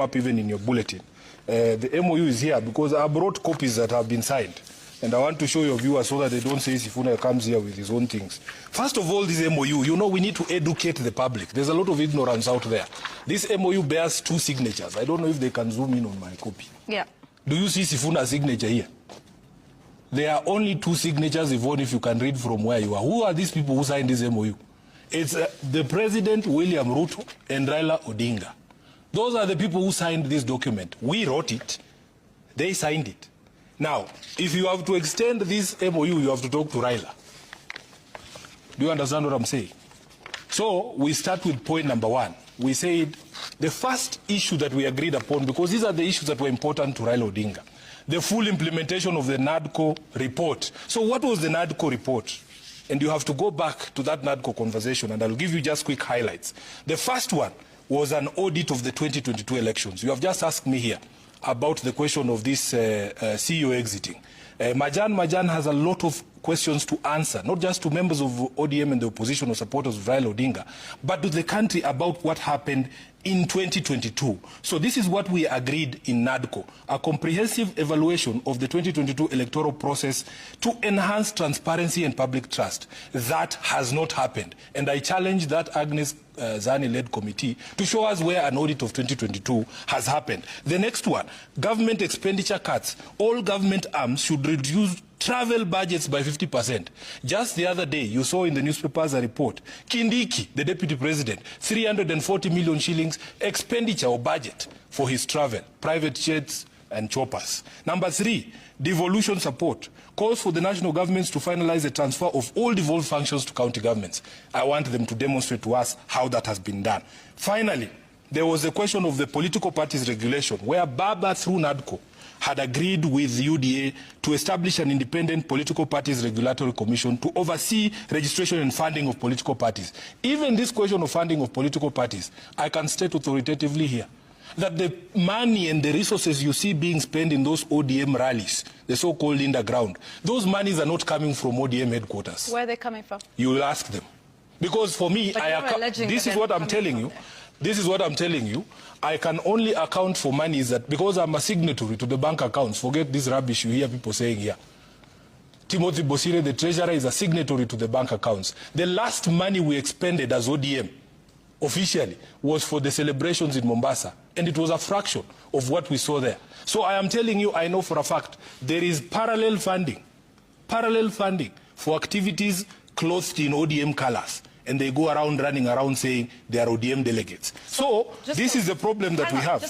up even in your bulletin. The MOU is here because I brought copies that have been signed. And I want to show your viewers so that they don't say Sifuna comes here with his own things. First of all, this MOU, you know, we need to educate the public. There's a lot of ignorance out there. This MOU bears 2 signatures. I don't know if they can zoom in on my copy. Yeah. Do you see Sifuna's signature here? There are only 2 signatures, Yvonne, if you can read from where you are. Who are these people who signed this MOU? It's the President, William Ruto, and Raila Odinga. Those are the people who signed this document. We wrote it. They signed it. Now, if you have to extend this MOU, you have to talk to Raila. Do you understand what I'm saying? So, we start with point number 1. We said the first issue that we agreed upon, because these are the issues that were important to Raila Odinga, the full implementation of the NADCO report. So what was the NADCO report? And you have to go back to that NADCO conversation, and I'll give you just quick highlights. The first one was an audit of the 2022 elections. You have just asked me here about the question of this CEO exiting. Majan has a lot of questions to answer, not just to members of ODM and the opposition or supporters of Raila Odinga, but to the country about what happened in 2022. So this is what we agreed in NADCO, a comprehensive evaluation of the 2022 electoral process to enhance transparency and public trust. That has not happened. And I challenge that Agnes Zani-led committee to show us where an audit of 2022 has happened. The next one, government expenditure cuts. All government arms should reduce travel budgets by 50%. Just the other day, you saw in the newspapers a report. Kindiki, the deputy president, 340 million shillings expenditure or budget for his travel, private jets and choppers. Number 3, devolution support. Calls for the national governments to finalize the transfer of all devolved functions to county governments. I want them to demonstrate to us how that has been done. Finally, there was a question of the political parties regulation, where Baba through NADCO had agreed with UDA to establish an independent political parties regulatory commission to oversee registration and funding of political parties. Even this question of funding of political parties, I can state authoritatively here that the money and the resources you see being spent in those ODM rallies, the so-called underground, those monies are not coming from ODM headquarters. Where are they coming from? You will ask them. Because for me, this is what I'm telling you. This is what I'm telling you. I can only account for monies that, because I'm a signatory to the bank accounts, forget this rubbish you hear people saying here. Timothy Bosire, the treasurer, is a signatory to the bank accounts. The last money we expended as ODM, officially, was for the celebrations in Mombasa. And it was a fraction of what we saw there. So I am telling you, I know for a fact, there is parallel funding for activities clothed in ODM colors. And they go around running around saying they are ODM delegates. So this is the problem that we have.